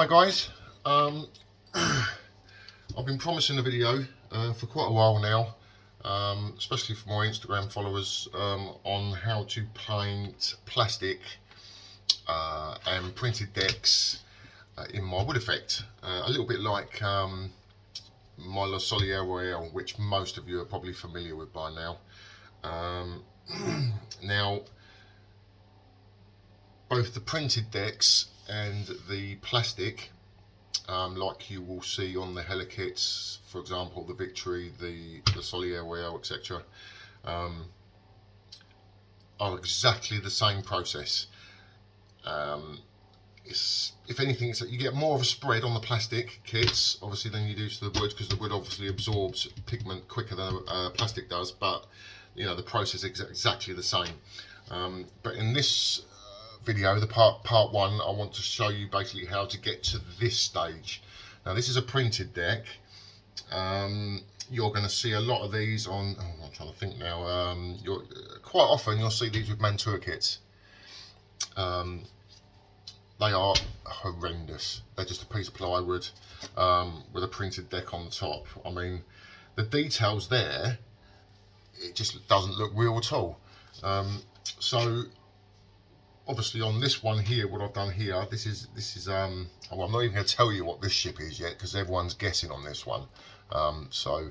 Hi guys, I've been promising a video for quite a while now, especially for my Instagram followers, on how to paint plastic and printed decks in my wood effect, a little bit like my Le Solier Royale, which most of you are probably familiar with by now. Now, both the printed decks and the plastic, like you will see on the Helikits, for example, the Victory, the Solier Royale, etc., are exactly the same process. If anything, it's that you get more of a spread on the plastic kits, obviously, than you do to the wood, because the wood obviously absorbs pigment quicker than plastic does, but you know, the process is exactly the same. But in this video, the part one, I want to show you basically how to get to this stage. Now, this is a printed deck. You're going to see a lot of these on, I'm trying to think now, quite often you'll see these with Mantua kits. They are horrendous. They're just a piece of plywood with a printed deck on the top. I mean, the details there, it just doesn't look real at all. So obviously on this one here, what I've done here, this is well, I'm not even going to tell you what this ship is yet, because everyone's guessing on this one. So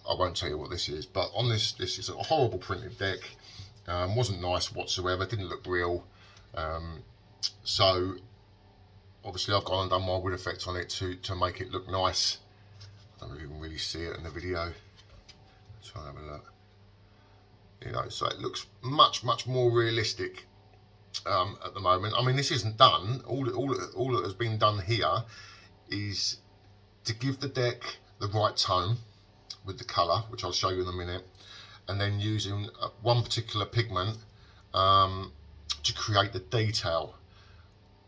I won't tell you what this is. But on this is a horrible printed deck. Wasn't nice whatsoever. Didn't look real. So obviously I've gone and done my wood effect on it to make it look nice. I don't even really see it in the video. Try and have a look. You know, so it looks much more realistic at the moment. I mean, this isn't done. All that has been done here is to give the deck the right tone with the colour, which I'll show you in a minute, and then using one particular pigment to create the detail.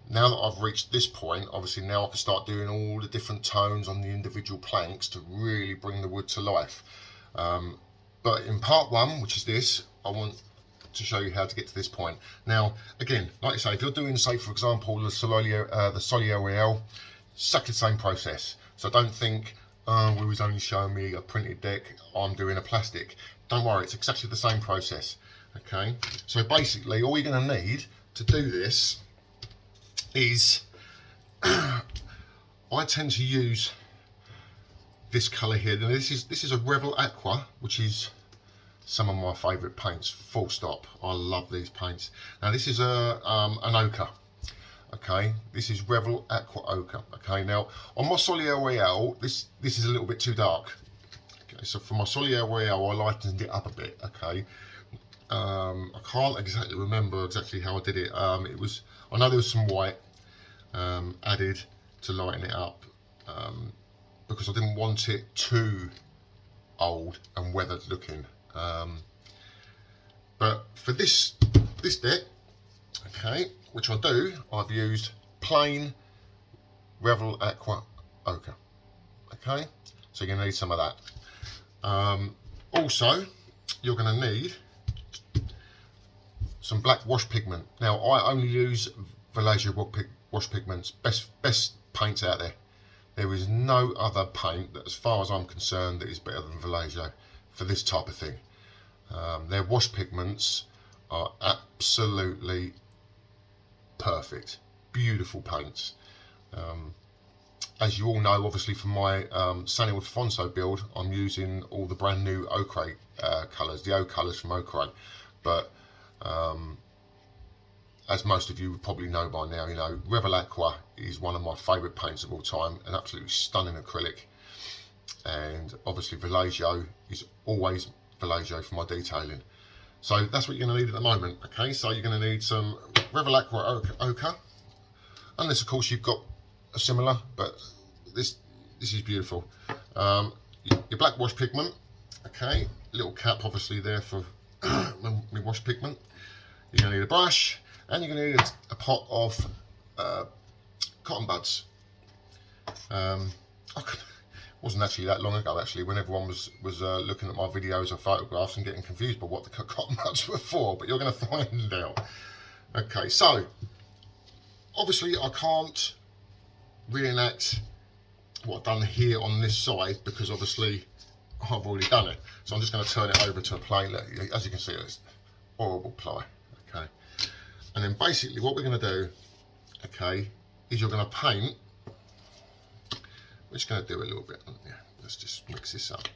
Now that I've reached this point, obviously now I can start doing all the different tones on the individual planks to really bring the wood to life. But in part one, which is this, I want to show you how to get to this point. Now, again, like I say, if you're doing, say, for example, the Solier Royale, exactly the same process. So don't think, we was only showing me a printed deck, I'm doing a plastic. Don't worry, it's exactly the same process. Okay, so basically all you're going to need to do this is I tend to use this colour here. Now this is a Revell Aqua, which is some of my favourite paints, full stop. I love these paints. Now this is an ochre. Okay, this is Revell Aqua Ochre. Okay, now on my Solier Royale, this is a little bit too dark. Okay, so for my Solier Royale, I lightened it up a bit. Okay, I can't exactly remember exactly how I did it. I know there was some white added to lighten it up, because I didn't want it too old and weathered looking. But for this deck, okay, which I do, I've used plain Revell Aqua Ochre. Okay, so you're going to need some of that. Also, you're going to need some black wash pigment. Now, I only use Vallejo wash pigments, best paints out there. There is no other paint that, as far as I'm concerned, that is better than Vallejo for this type of thing. Their wash pigments are absolutely perfect, beautiful paints. As you all know, obviously, from my Samuel Alfonso build, I'm using all the brand new ochre colours, the ochre colours from Ochre. But as most of you would probably know by now, you know, Revell Aqua is one of my favourite paints of all time, an absolutely stunning acrylic. And obviously Vallejo is always Vallejo for my detailing. So that's what you're going to need at the moment. Okay, so you're going to need some Revell Aqua Ochre, unless of course you've got a similar, but this is beautiful. Your black wash pigment, okay, little cap obviously there for my wash pigment. You're going to need a brush, and you're going to need a pot of cotton buds. It wasn't actually that long ago, actually, when everyone was looking at my videos or photographs and getting confused by what the cotton buds were for, but you're going to find out. Okay, so obviously I can't reenact what I've done here on this side, because obviously I've already done it. So I'm just going to turn it over to a plain. As you can see, it's horrible ply. Okay, and then basically what we're going to do, okay, is you're going to paint. We're just going to do a little bit. Yeah, let's just mix this up.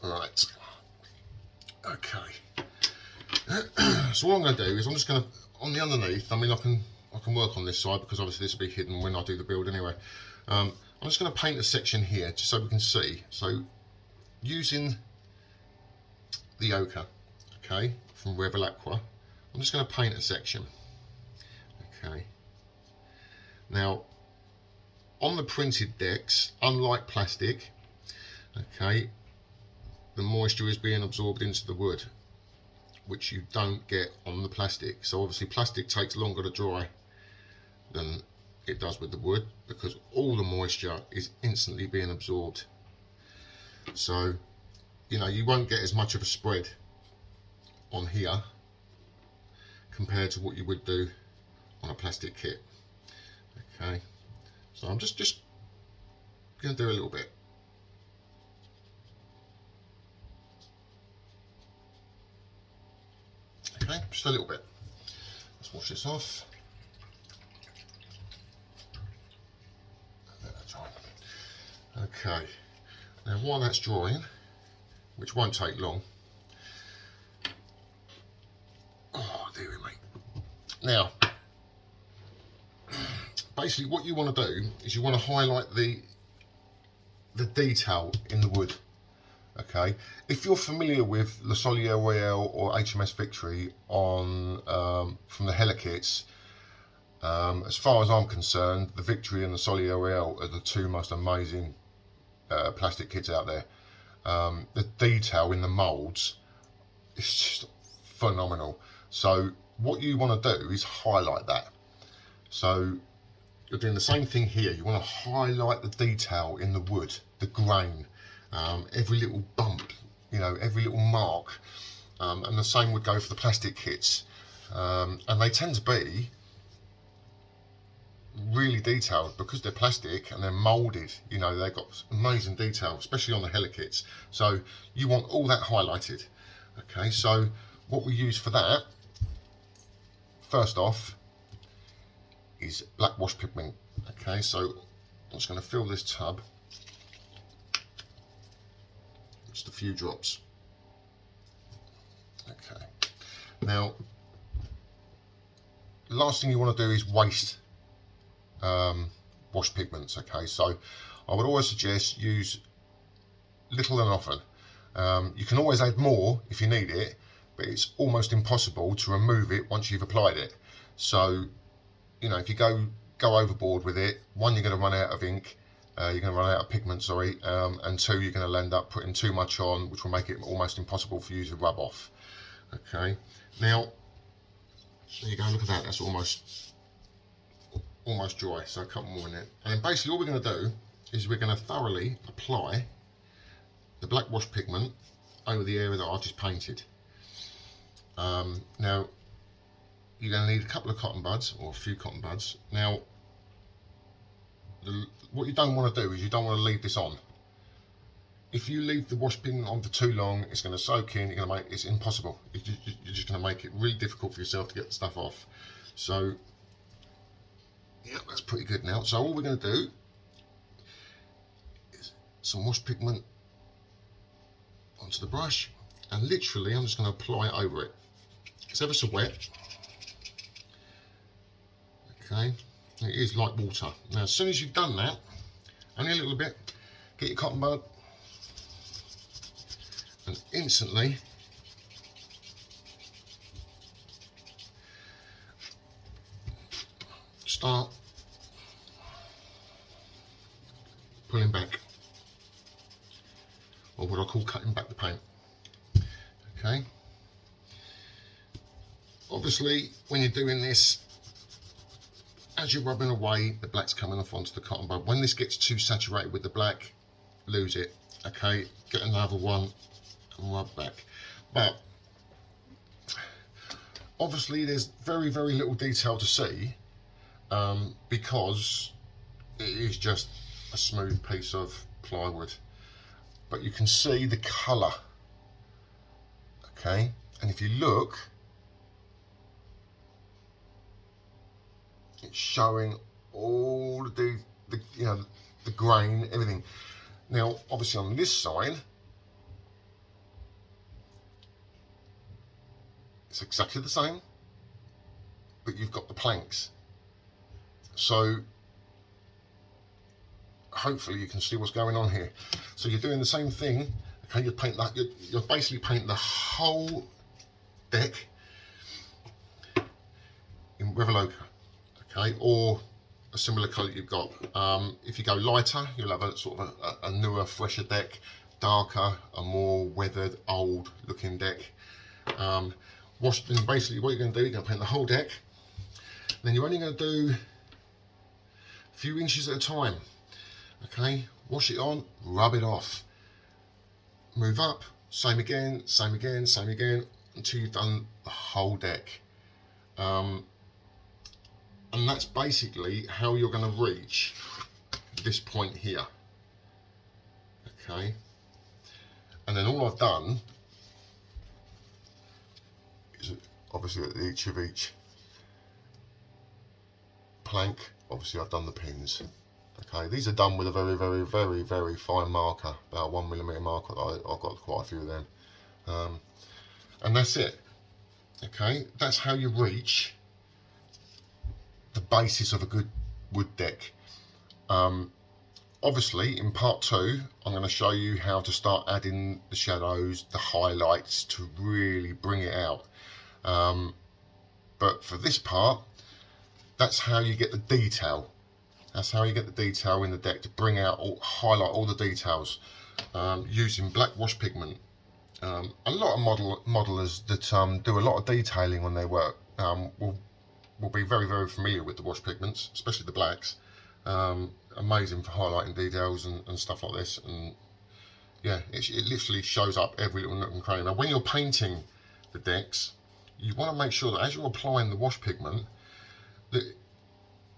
Right. Okay. So what I'm going to do is I'm just going to, on the underneath, I mean I can work on this side because obviously this will be hidden when I do the build anyway. I'm just going to paint a section here just so we can see. So using the ochre, okay, from Revelacqua, I'm just going to paint a section. Okay. Now, on the printed decks, unlike plastic, okay, the moisture is being absorbed into the wood, which you don't get on the plastic. So obviously plastic takes longer to dry than it does with the wood, because all the moisture is instantly being absorbed. So, you know, you won't get as much of a spread on here compared to what you would do on a plastic kit. Okay, so I'm just going to do a little bit. Okay, just a little bit. Let's wash this off. Okay, now while that's drying, which won't take long. Oh, dear me. Now, basically what you want to do is you want to highlight the detail in the wood. Okay, if you're familiar with Le Solier Royale or HMS Victory on from the Hella kits, as far as I'm concerned, the Victory and the Solier Royale are the two most amazing plastic kits out there. The detail in the moulds is just phenomenal. So what you want to do is highlight that. So you're doing the same thing here. You want to highlight the detail in the wood, the grain, every little bump, you know, every little mark, and the same would go for the plastic kits, and they tend to be really detailed because they're plastic and they're molded. You know, they've got amazing detail, especially on the Hella kits. So you want all that highlighted. Okay, so what we use for that, first off, is black wash pigment. Okay, so I'm just going to fill this tub, just a few drops. Okay, now the last thing you want to do is waste wash pigments. Okay, so I would always suggest use little and often. You can always add more if you need it, but it's almost impossible to remove it once you've applied it. So, you know, if you go overboard with it, one, you're going to run out of ink, you're going to run out of pigment, sorry, and two, you're going to end up putting too much on, which will make it almost impossible for you to rub off. Okay, now there you go, look at that, that's almost dry, so a couple more in it. And then basically all we're going to do is we're going to thoroughly apply the black wash pigment over the area that I've just painted. Now you're going to need a couple of cotton buds, or a few cotton buds. Now what you don't want to do is you don't want to leave this on. If you leave the wash pigment on for too long, it's going to soak in, it's impossible. You're just going to make it really difficult for yourself to get the stuff off. So yeah, that's pretty good now. So all we're going to do is some wash pigment onto the brush, and literally I'm just going to apply it over it. It's ever so wet. Okay, it is like water. Now as soon as you've done that, only a little bit, get your cotton bud and instantly start pulling back, or what I call cutting back the paint. Okay, obviously when you're doing this, as you're rubbing away, the black's coming off onto the cotton bud. When this gets too saturated with the black, lose it. Okay, get another one and rub back. But Obviously there's very, very little detail to see, because it is just a smooth piece of plywood, but you can see the colour, okay? And if you look, it's showing all the you know, the grain, everything. Now obviously on this side it's exactly the same, but you've got the planks, so hopefully you can see what's going on here. So you're doing the same thing, okay? You paint that, you're basically painting the whole deck in Revell ochre, okay, or a similar colour you've got. If you go lighter, you'll have a sort of a newer, fresher deck. Darker, a more weathered, old looking deck. And basically what you're going to do, you're going to paint the whole deck. Then you're only going to do a few inches at a time, okay? Wash it on, rub it off, move up, same again, same again, same again, until you've done the whole deck. And that's basically how you're going to reach this point here, okay? And then all I've done is obviously at each plank, obviously I've done the pins. Okay, these are done with a very, very, very, very fine marker, about 1mm marker. I've got quite a few of them, and that's it. Okay, that's how you reach the basis of a good wood deck. Obviously in part 2 I'm going to show you how to start adding the shadows, the highlights, to really bring it out. But for this part, that's how you get the detail. That's how you get the detail in the deck, to bring out, highlight all the details, using black wash pigment. A lot of modelers that do a lot of detailing on their work will be very, very familiar with the wash pigments, especially the blacks. Amazing for highlighting details and stuff like this. And yeah, it literally shows up every little nook and cranny. Now when you're painting the decks, you want to make sure that as you're applying the wash pigment, that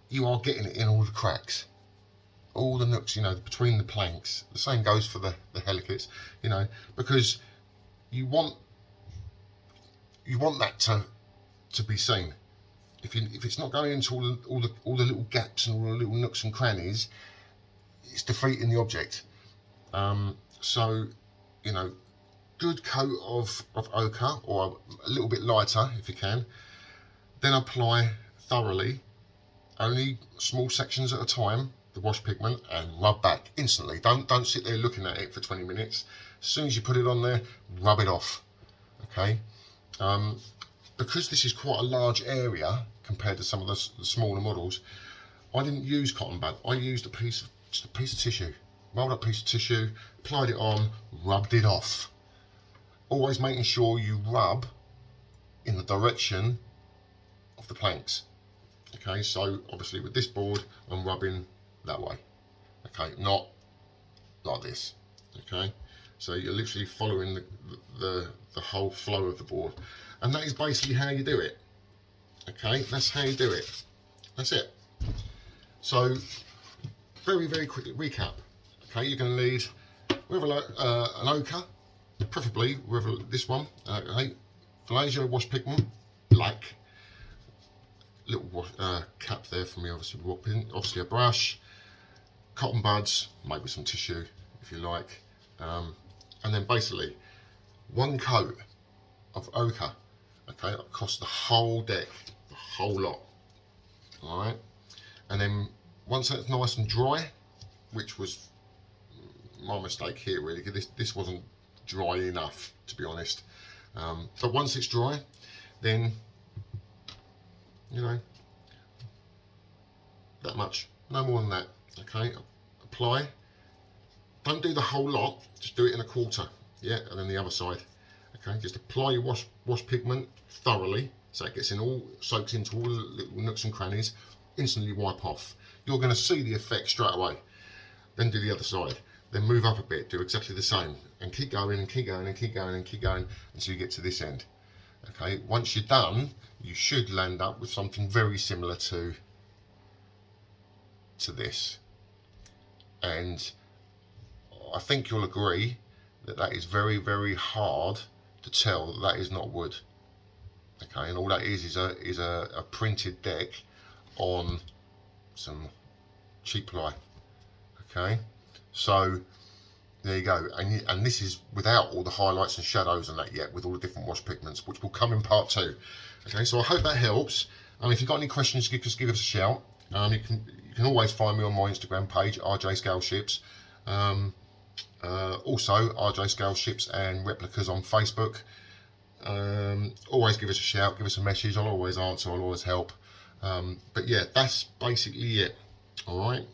you are getting it in all the cracks, all the nooks, you know, between the planks. The same goes for the helicates, you know, because you want that to be seen. If it's not going into all the little gaps and all the little nooks and crannies, it's defeating the object. So, you know, good coat of ochre, or a little bit lighter if you can. Then apply thoroughly, only small sections at a time, the wash pigment, and rub back instantly. Don't sit there looking at it for 20 minutes. As soon as you put it on there, rub it off. Okay. Because this is quite a large area compared to some of the smaller models, I didn't use cotton bud. I used just a piece of tissue, rolled up piece of tissue, applied it on, rubbed it off. Always making sure you rub in the direction of the planks. Okay, so obviously with this board, I'm rubbing that way. Okay, not like this. Okay, so you're literally following the whole flow of the board, and that is basically how you do it. Okay, that's how you do it. That's it. So very, very quickly recap. Okay, you're going to need an ochre, preferably this one. Okay, Vallejo wash pigment, black. Little cap there for me, obviously a brush, cotton buds, maybe some tissue if you like, and then basically one coat of ochre, okay, across the whole deck, the whole lot. All right, and then once that's nice and dry, which was my mistake here really, because this wasn't dry enough, to be honest, but once it's dry, then, you know, that much, no more than that. Okay, apply. Don't do the whole lot, just do it in a quarter. Yeah, and then the other side. Okay, just apply your wash pigment thoroughly, so it gets soaks into all the little nooks and crannies. Instantly wipe off. You're going to see the effect straight away. Then do the other side. Then move up a bit, do exactly the same, and keep going and keep going and keep going and keep going until you get to this end. Okay, once you're done, you should land up with something very similar to this. And I think you'll agree that that is very, very hard to tell that that is not wood. Okay, and all that is a printed deck on some cheap ply. Okay, so there you go, and this is without all the highlights and shadows and that yet, with all the different wash pigments, which will come in part 2. Okay, so I hope that helps. If you've got any questions, just give us a shout. You can always find me on my Instagram page, RJ Scale Ships. Also, RJ Scale Ships and Replicas on Facebook. Always give us a shout, give us a message. I'll always answer, I'll always help. But yeah, that's basically it. All right.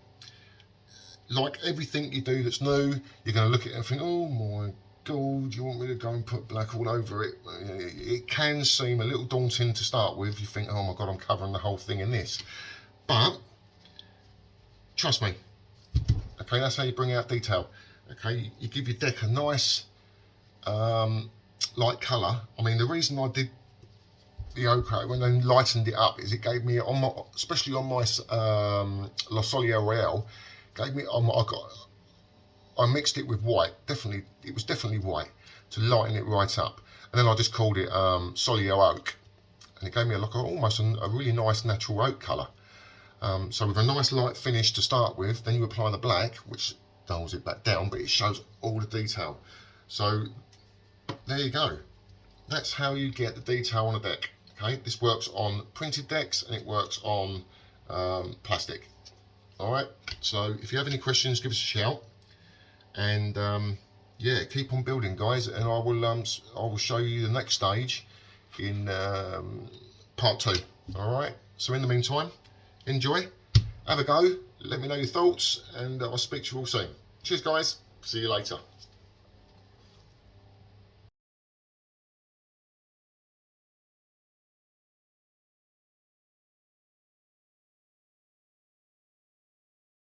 Like everything you do that's new, you're going to look at it and think, oh my God, you want me to go and put black all over it? It can seem a little daunting to start with. You think, oh my God, I'm covering the whole thing in this. But trust me, okay, that's how you bring out detail. Okay, you give your deck a nice light colour. I mean, the reason I did the ochre when I lightened it up is it gave me, on my, especially on my La Soleil Royale, gave me, I mixed it with white. Definitely, it was definitely white to lighten it right up, and then I just called it Soleil Oak, and it gave me almost a really nice natural oak colour. So with a nice light finish to start with, then you apply the black, which dulls it back down, but it shows all the detail. So there you go. That's how you get the detail on a deck. Okay, this works on printed decks and it works on plastic. All right. So if you have any questions, give us a shout. And yeah, keep on building, guys. And I will show you the next stage in part 2. All right. So in the meantime, enjoy, have a go, let me know your thoughts, and I'll speak to you all soon. Cheers, guys. See you later.